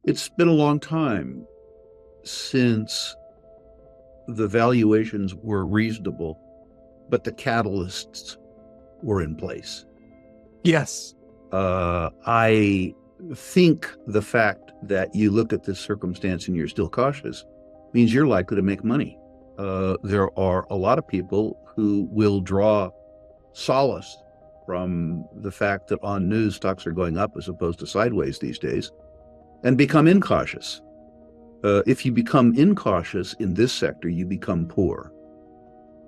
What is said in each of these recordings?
It's been a long time since the valuations were reasonable, but the catalysts were in place. Yes. I think the fact that you look at this circumstance and you're still cautious means you're likely to make money. There are a lot of people who will draw solace from the fact that on news stocks are going up as opposed to sideways these days and become incautious. If you become incautious in this sector, you become poor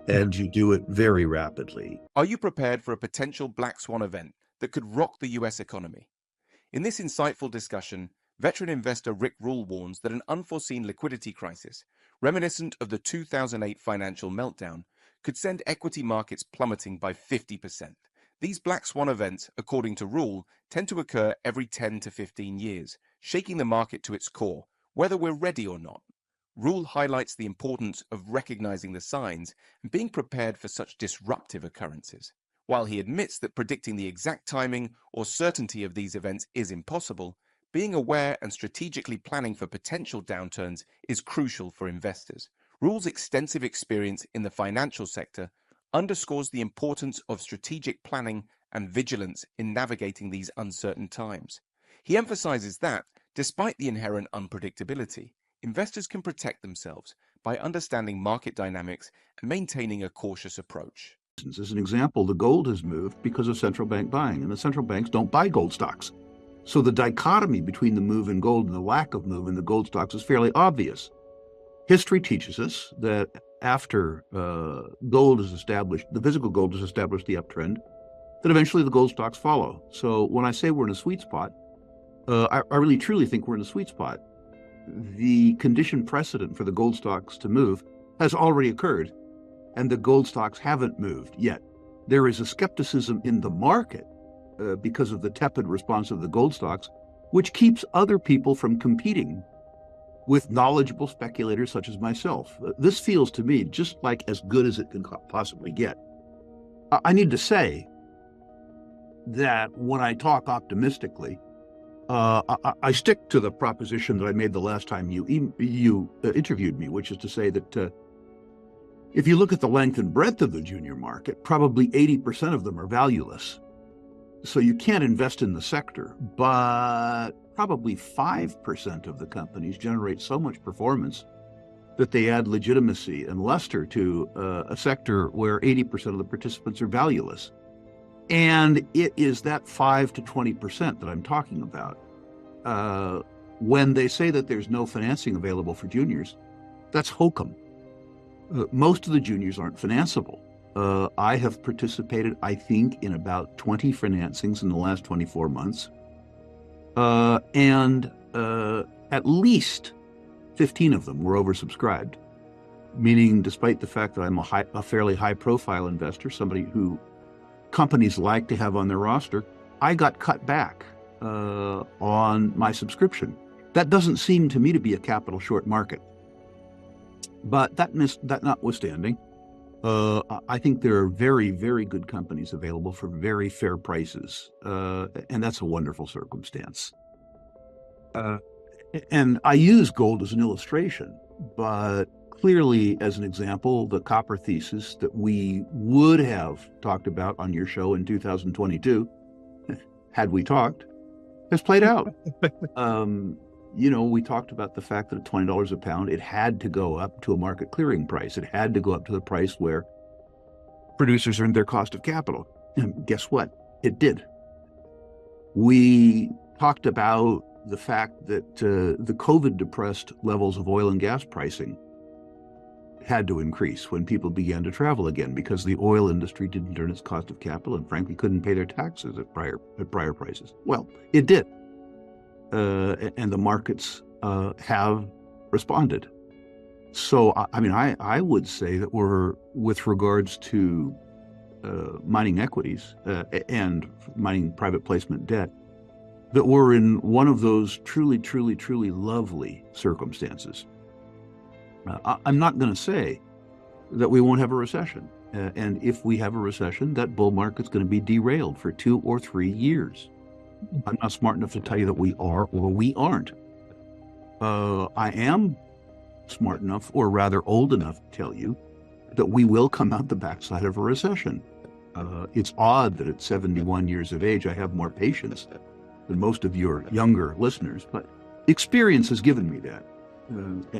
and you do it very rapidly. Are you prepared for a potential black swan event that could rock the US economy? In this insightful discussion, veteran investor Rick Rule warns that an unforeseen liquidity crisis, reminiscent of the 2008 financial meltdown, could send equity markets plummeting by 50%. These black swan events, according to Rule, tend to occur every 10 to 15 years, shaking the market to its core, whether we're ready or not. Rule highlights the importance of recognizing the signs and being prepared for such disruptive occurrences. While he admits that predicting the exact timing or certainty of these events is impossible, being aware and strategically planning for potential downturns is crucial for investors. Rule's extensive experience in the financial sector underscores the importance of strategic planning and vigilance in navigating these uncertain times. He emphasizes that, despite the inherent unpredictability, investors can protect themselves by understanding market dynamics and maintaining a cautious approach. As an example, the gold has moved because of central bank buying, and the central banks don't buy gold stocks. So the dichotomy between the move in gold and the lack of move in the gold stocks is fairly obvious. History teaches us that after gold is established, the physical gold has established the uptrend, that eventually the gold stocks follow. So when I say we're in a sweet spot, I really truly think we're in a sweet spot. The condition precedent for the gold stocks to move has already occurred, and the gold stocks haven't moved yet. There is a skepticism in the market because of the tepid response of the gold stocks, which keeps other people from competing with knowledgeable speculators such as myself. This feels to me just like as good as it can possibly get. I need to say that when I talk optimistically, I stick to the proposition that I made the last time you interviewed me, which is to say that if you look at the length and breadth of the junior market, probably 80% of them are valueless. So you can't invest in the sector, but probably 5% of the companies generate so much performance that they add legitimacy and luster to a sector where 80% of the participants are valueless. And it is that 5 to 20% that I'm talking about. When they say that there's no financing available for juniors, that's hokum. Most of the juniors aren't financeable. I have participated, I think, in about 20 financings in the last 24 months. And at least 15 of them were oversubscribed, meaning despite the fact that I'm a fairly high-profile investor, somebody who companies like to have on their roster, I got cut back on my subscription. That doesn't seem to me to be a capital short market. But that notwithstanding, I think there are very, very good companies available for very fair prices, and that's a wonderful circumstance. And I use gold as an illustration, but clearly, as an example, the copper thesis that we would have talked about on your show in 2022, had we talked, has played out. We talked about the fact that at $20 a pound, it had to go up to a market clearing price. It had to go up to the price where producers earned their cost of capital. And guess what? It did. We talked about the fact that the COVID-depressed levels of oil and gas pricing had to increase when people began to travel again because the oil industry didn't earn its cost of capital and frankly couldn't pay their taxes at prior prices. Well, it did. And the markets have responded. So, I would say that we're, with regards to mining equities and mining private placement debt, that we're in one of those truly, truly, truly lovely circumstances. I'm not going to say that we won't have a recession. And if we have a recession, that bull market's going to be derailed for 2 or 3 years. I'm not smart enough to tell you that we are or we aren't. I am smart enough, or rather old enough, to tell you that we will come out the backside of a recession. It's odd that at 71 years of age, I have more patience than most of your younger listeners, but experience has given me that.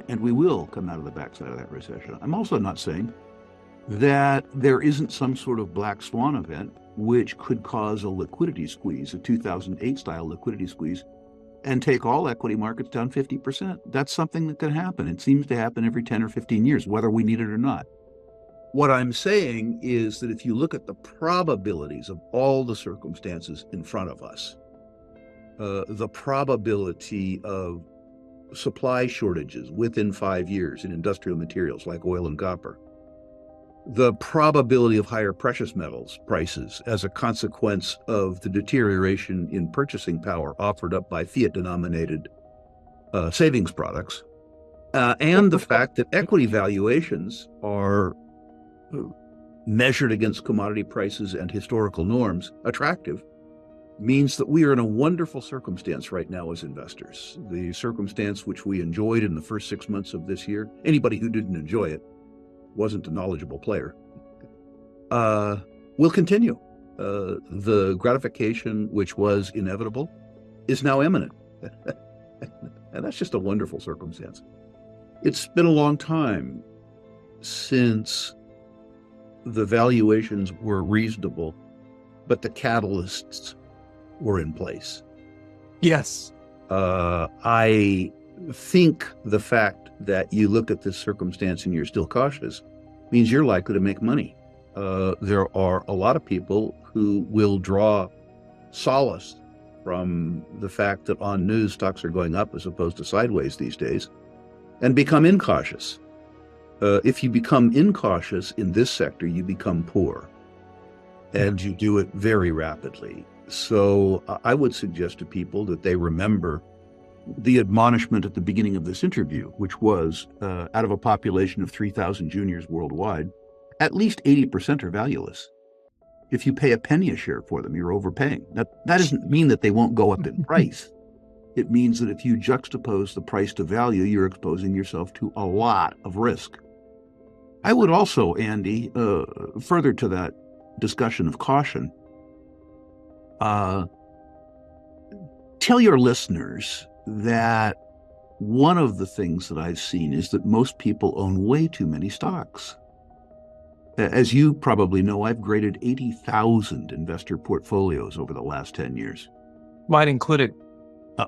And we will come out of the backside of that recession. I'm also not saying that there isn't some sort of black swan event which could cause a liquidity squeeze, a 2008 style liquidity squeeze, and take all equity markets down 50%. That's something that can happen. It seems to happen every 10 or 15 years, whether we need it or not. What I'm saying is that if you look at the probabilities of all the circumstances in front of us, the probability of supply shortages within 5 years in industrial materials like oil and copper, the probability of higher precious metals prices as a consequence of the deterioration in purchasing power offered up by fiat-denominated savings products, and the fact that equity valuations are measured against commodity prices and historical norms attractive, means that we are in a wonderful circumstance right now as investors. The circumstance which we enjoyed in the first 6 months of this year, anybody who didn't enjoy it wasn't a knowledgeable player, will continue. The gratification which was inevitable is now imminent. And that's just a wonderful circumstance. It's been a long time since the valuations were reasonable, but the catalysts were in place. Yes. I think the fact that you look at this circumstance and you're still cautious means you're likely to make money. There are a lot of people who will draw solace from the fact that on news stocks are going up as opposed to sideways these days and become incautious. If you become incautious in this sector, you become poor, and you do it very rapidly. So I would suggest to people that they remember the admonishment at the beginning of this interview, which was out of a population of 3,000 juniors worldwide, at least 80% are valueless. If you pay a penny a share for them, you're overpaying. That doesn't mean that they won't go up in price. It means that if you juxtapose the price to value, you're exposing yourself to a lot of risk. I would also, Andy, further to that discussion of caution, tell your listeners that one of the things that I've seen is that most people own way too many stocks. As you probably know, I've graded 80,000 investor portfolios over the last 10 years. Mine included.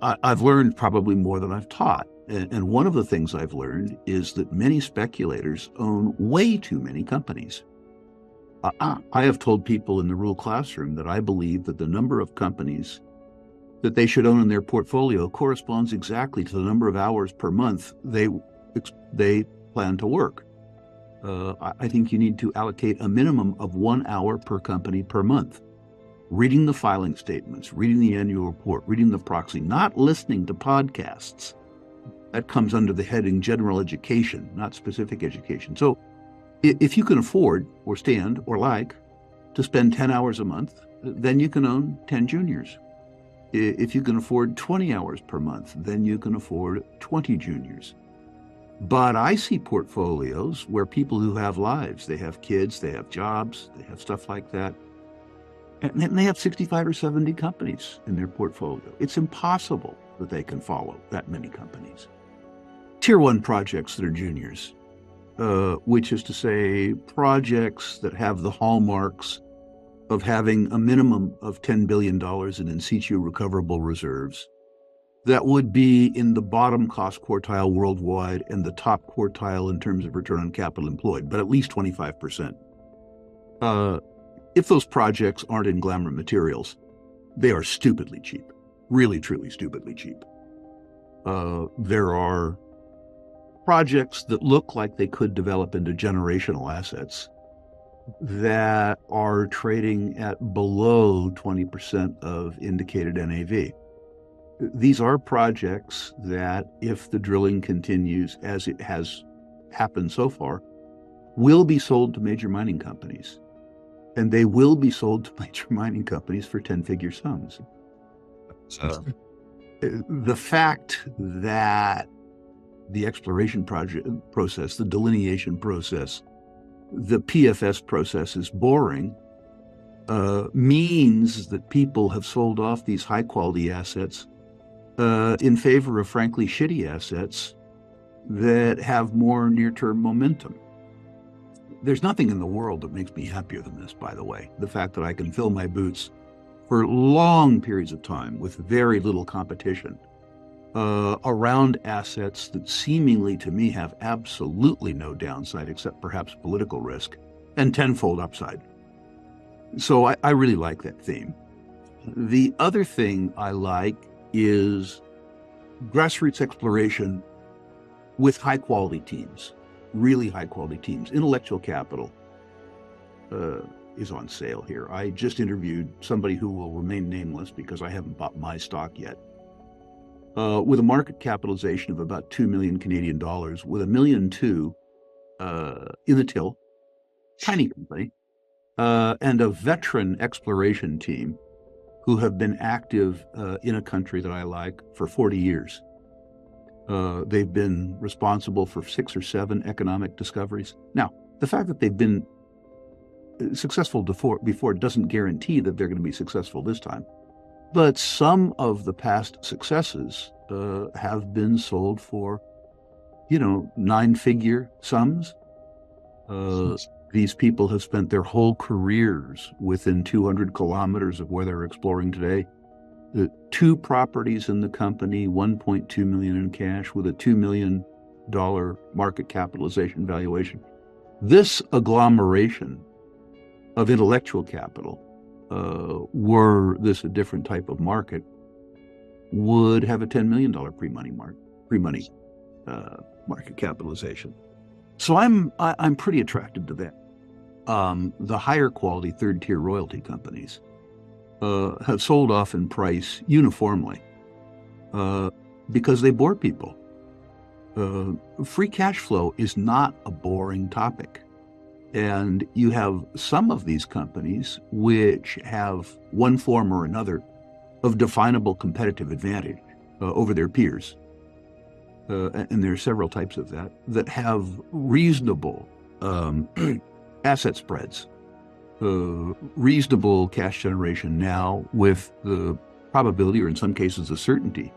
I've learned probably more than I've taught. And one of the things I've learned is that many speculators own way too many companies. I have told people in the Rule Classroom that I believe that the number of companies that they should own in their portfolio corresponds exactly to the number of hours per month they plan to work. I think you need to allocate a minimum of 1 hour per company per month. Reading the filing statements, reading the annual report, reading the proxy, not listening to podcasts. That comes under the heading general education, not specific education. So if you can afford or stand or like to spend 10 hours a month, then you can own 10 juniors. If you can afford 20 hours per month, then you can afford 20 juniors. But I see portfolios where people who have lives, they have kids, they have jobs, they have stuff like that, and they have 65 or 70 companies in their portfolio. It's impossible that they can follow that many companies. Tier 1 projects that are juniors, which is to say projects that have the hallmarks of having a minimum of $10 billion in situ recoverable reserves, that would be in the bottom cost quartile worldwide and the top quartile in terms of return on capital employed, but at least 25%. If those projects aren't in glamour materials, they are stupidly cheap, really, truly stupidly cheap. There are projects that look like they could develop into generational assets that are trading at below 20% of indicated NAV. These are projects that, if the drilling continues as it has happened so far, will be sold to major mining companies. And they will be sold to major mining companies for 10-figure sums. The fact that the exploration process, the delineation process, the PFS process is boring, means that people have sold off these high-quality assets in favor of, frankly, shitty assets that have more near-term momentum. There's nothing in the world that makes me happier than this, by the way. The fact that I can fill my boots for long periods of time with very little competition around assets that seemingly to me have absolutely no downside except perhaps political risk and tenfold upside. So I really like that theme. The other thing I like is grassroots exploration with high-quality teams, really high-quality teams. Intellectual capital is on sale here. I just interviewed somebody who will remain nameless because I haven't bought my stock yet, with a market capitalization of about 2 million Canadian dollars, with $1.2 million in the till, tiny company, and a veteran exploration team who have been active in a country that I like for 40 years. They've been responsible for 6 or 7 economic discoveries. Now, the fact that they've been successful before doesn't guarantee that they're going to be successful this time. But some of the past successes have been sold for, 9-figure sums. These people have spent their whole careers within 200 kilometers of where they're exploring today. 2 properties in the company, $1.2 million in cash with a $2 million market capitalization valuation. This agglomeration of intellectual capital, were this a different type of market, would have a $10 million pre-money market capitalization. So I'm pretty attracted to that. The higher quality third-tier royalty companies have sold off in price uniformly because they bore people. Free cash flow is not a boring topic. And you have some of these companies which have one form or another of definable competitive advantage over their peers. And there are several types of that have reasonable asset spreads, reasonable cash generation now with the probability, or in some cases the certainty,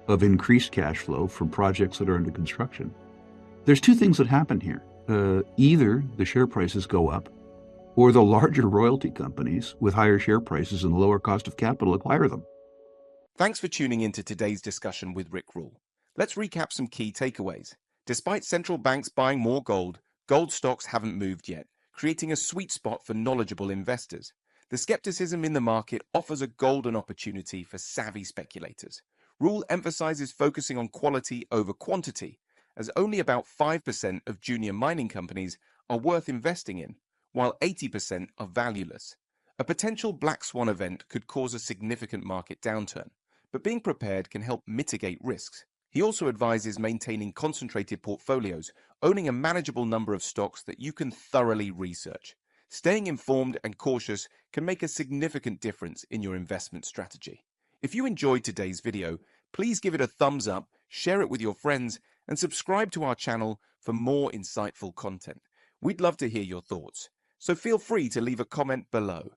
of increased cash flow from projects that are under construction. There's 2 things that happen here. Either the share prices go up, or the larger royalty companies with higher share prices and lower cost of capital acquire them. Thanks for tuning into today's discussion with Rick Rule. Let's recap some key takeaways. Despite central banks buying more gold, gold stocks haven't moved yet, creating a sweet spot for knowledgeable investors. The skepticism in the market offers a golden opportunity for savvy speculators. Rule emphasizes focusing on quality over quantity, as only about 5% of junior mining companies are worth investing in, while 80% are valueless. A potential black swan event could cause a significant market downturn, but being prepared can help mitigate risks. He also advises maintaining concentrated portfolios, owning a manageable number of stocks that you can thoroughly research. Staying informed and cautious can make a significant difference in your investment strategy. If you enjoyed today's video, please give it a thumbs up, share it with your friends, and subscribe to our channel for more insightful content. We'd love to hear your thoughts, so feel free to leave a comment below.